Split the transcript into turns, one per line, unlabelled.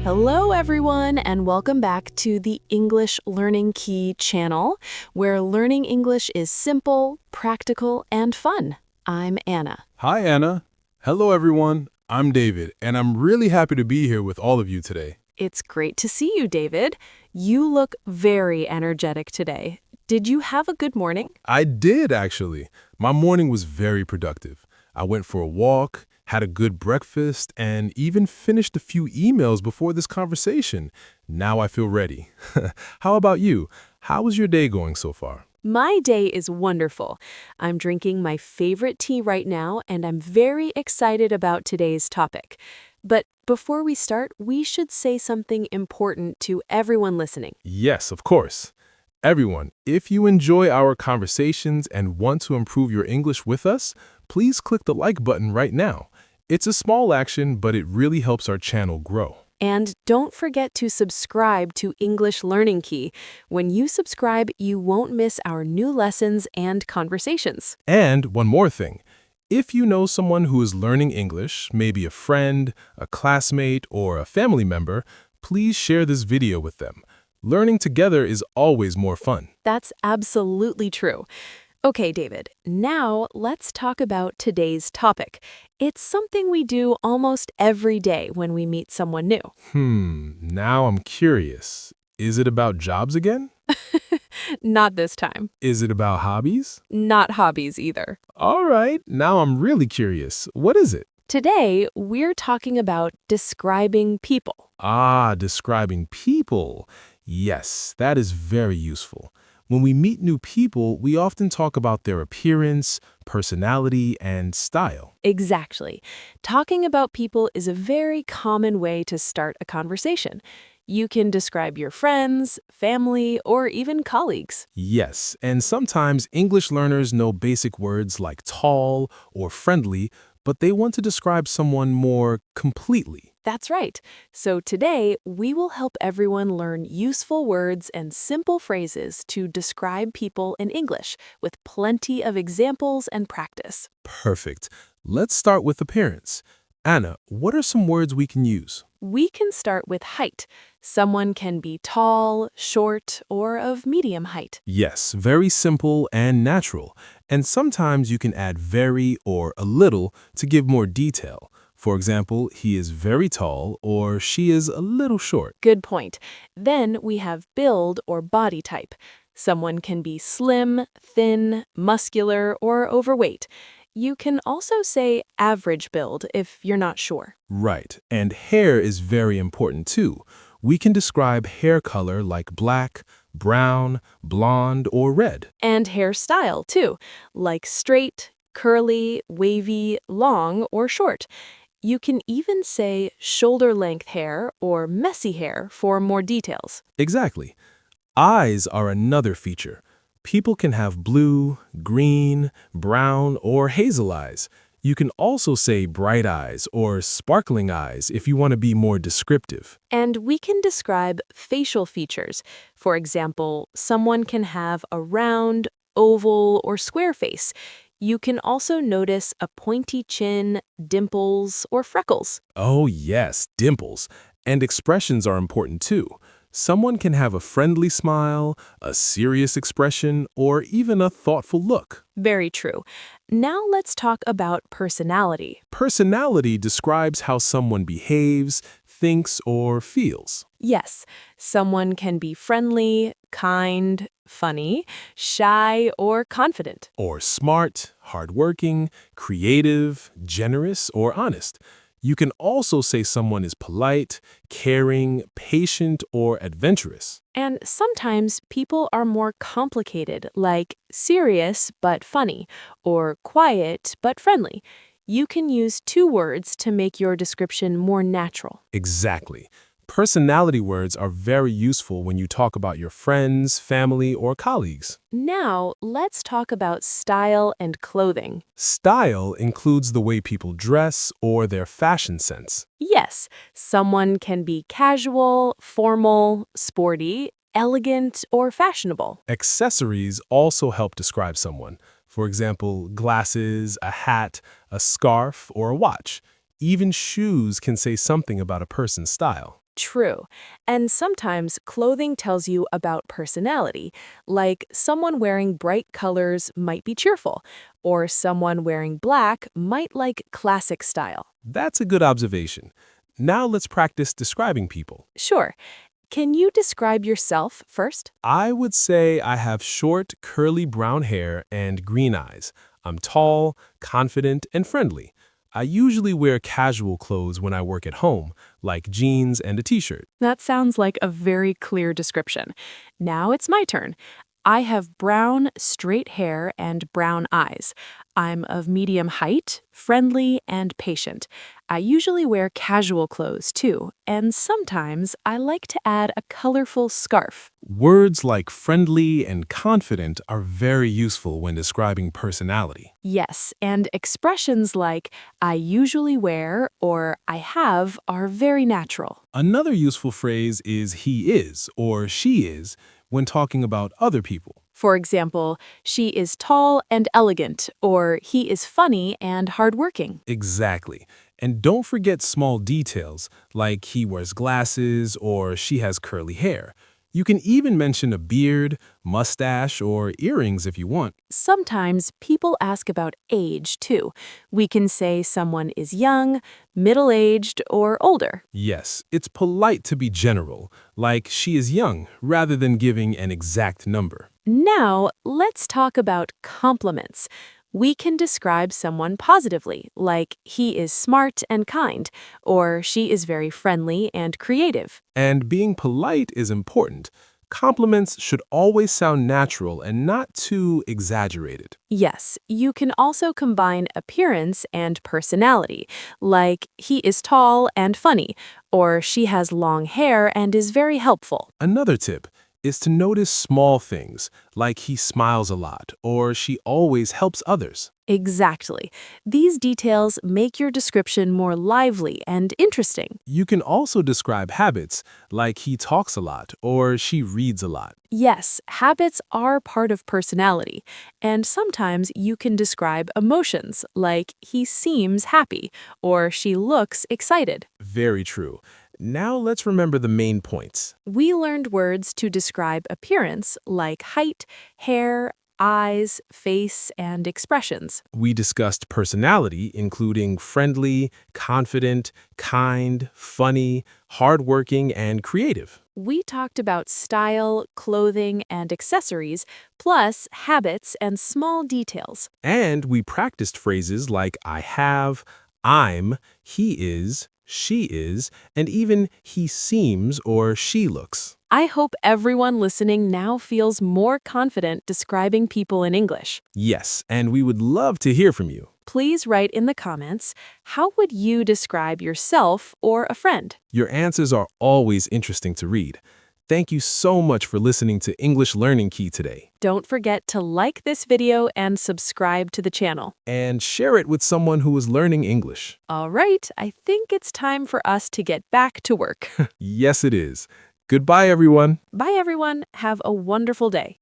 Hello, everyone, and welcome back to the English Learning Key channel, where learning English is simple, practical, and fun. I'm Anna.
Hi, Anna. Hello, everyone. I'm David, and I'm really happy to be here with all of you today.
It's great to see you, David. You look very energetic today. Did you have a good morning?
I did, actually. My morning was very productive. I went for a walk, had a good breakfast, and even finished a few emails before this conversation. Now I feel ready. How about you? How is your day going so far?
My day is wonderful. I'm drinking my favorite tea right now, and I'm very excited about today's topic. But before we start, we should say something important to everyone listening.
Yes, of course. Everyone, if you enjoy our conversations and want to improve your English with us, please click the like button right now. It's a small action, but it really helps our channel grow.
And don't forget to subscribe to English Learning Key. When you subscribe, you won't miss our new lessons and conversations.
And one more thing. If you know someone who is learning English, maybe a friend, a classmate, or a family member, please share this video with them. Learning together is always more fun.
That's absolutely true. Okay, David, now let's talk about today's topic. It's something we do almost every day when we meet someone new.
Now I'm curious. Is it about jobs again?
Not this time.
Is it about hobbies?
Not hobbies either.
All right, now I'm really curious. What is it?
Today, we're talking about describing people.
Describing people. Yes, that is very useful. When we meet new people, we often talk about their appearance, personality, and style.
Exactly. Talking about people is a very common way to start a conversation. You can describe your friends, family, or even colleagues.
Yes, and sometimes English learners know basic words like tall or friendly, but they want to describe someone more completely.
That's right. So today, we will help everyone learn useful words and simple phrases to describe people in English with plenty of examples and practice.
Perfect. Let's start with appearance. Anna, what are some words we can use?
We can start with height. Someone can be tall, short, or of medium height.
Yes, very simple and natural. And sometimes you can add very or a little to give more detail. For example, he is very tall or she is a little short.
Good point. Then we have build or body type. Someone can be slim, thin, muscular, or overweight. You can also say average build if you're not sure.
Right, and hair is very important too. We can describe hair color like black, brown, blonde, or red.
And hairstyle too, like straight, curly, wavy, long, or short. You can even say shoulder-length hair or messy hair for more details.
Exactly. Eyes are another feature. People can have blue, green, brown, or hazel eyes. You can also say bright eyes or sparkling eyes if you want to be more descriptive.
And we can describe facial features. For example, someone can have a round, oval, or square face. You can also notice a pointy chin, dimples, or freckles.
Oh yes, dimples. And expressions are important too. Someone can have a friendly smile, a serious expression, or even a thoughtful look.
Very true. Now let's talk about personality.
Personality describes how someone behaves, thinks, or feels.
Yes, someone can be friendly, kind, funny, shy, or confident.
Or smart, hardworking, creative, generous, or honest. You can also say someone is polite, caring, patient, or adventurous.
And sometimes people are more complicated, like serious but funny, or quiet but friendly. You can use two words to make your description more natural.
Exactly. Personality words are very useful when you talk about your friends, family, or colleagues.
Now, let's talk about style and clothing.
Style includes the way people dress or their fashion sense.
Yes, someone can be casual, formal, sporty, elegant, or fashionable.
Accessories also help describe someone. For example, glasses, a hat, a scarf, or a watch. Even shoes can say something about a person's style.
True. And sometimes clothing tells you about personality, like someone wearing bright colors might be cheerful, or someone wearing black might like classic style.
That's a good observation. Now let's practice describing people.
Sure. Can you describe yourself first?
I would say I have short, curly brown hair and green eyes. I'm tall, confident, and friendly. I usually wear casual clothes when I work at home, like jeans and a t-shirt.
That sounds like a very clear description. Now it's my turn. I have brown, straight hair and brown eyes. I'm of medium height, friendly, and patient. I usually wear casual clothes too, and sometimes I like to add a colorful scarf.
Words like friendly and confident are very useful when describing personality.
Yes, and expressions like I usually wear or I have are very natural.
Another useful phrase is he is or she is when talking about other people.
For example, she is tall and elegant, or he is funny and hardworking.
Exactly. And don't forget small details like he wears glasses or she has curly hair. You can even mention a beard, mustache, or earrings if you want.
Sometimes people ask about age, too. We can say someone is young, middle-aged, or older.
Yes, it's polite to be general, like she is young, rather than giving an exact number.
Now, let's talk about compliments. We can describe someone positively, like he is smart and kind, or she is very friendly and creative.
And being polite is important. Compliments should always sound natural and not too exaggerated.
Yes, you can also combine appearance and personality, like he is tall and funny, or she has long hair and is very helpful.
Another tip is to notice small things, like he smiles a lot or she always helps others.
Exactly. These details make your description more lively and interesting.
You can also describe habits, like he talks a lot or she reads a lot.
Yes, habits are part of personality, and sometimes you can describe emotions, like he seems happy or she looks excited.
Very true. Now let's remember the main points.
We learned words to describe appearance, like height, hair, eyes, face, and expressions.
We discussed personality, including friendly, confident, kind, funny, hardworking, and creative.
We talked about style, clothing, and accessories, plus habits and small details.
And we practiced phrases like I have, I'm, he is, she is, and even he seems or she looks.
I hope everyone listening now feels more confident describing people in English.
Yes, and we would love to hear from you.
Please write in the comments, how would you describe yourself or a friend?
Your answers are always interesting to read. Thank you so much for listening to English Learning Key today.
Don't forget to like this video and subscribe to the channel.
And share it with someone who is learning English.
All right, I think it's time for us to get back to work.
Yes, it is. Goodbye, everyone.
Bye, everyone. Have a wonderful day.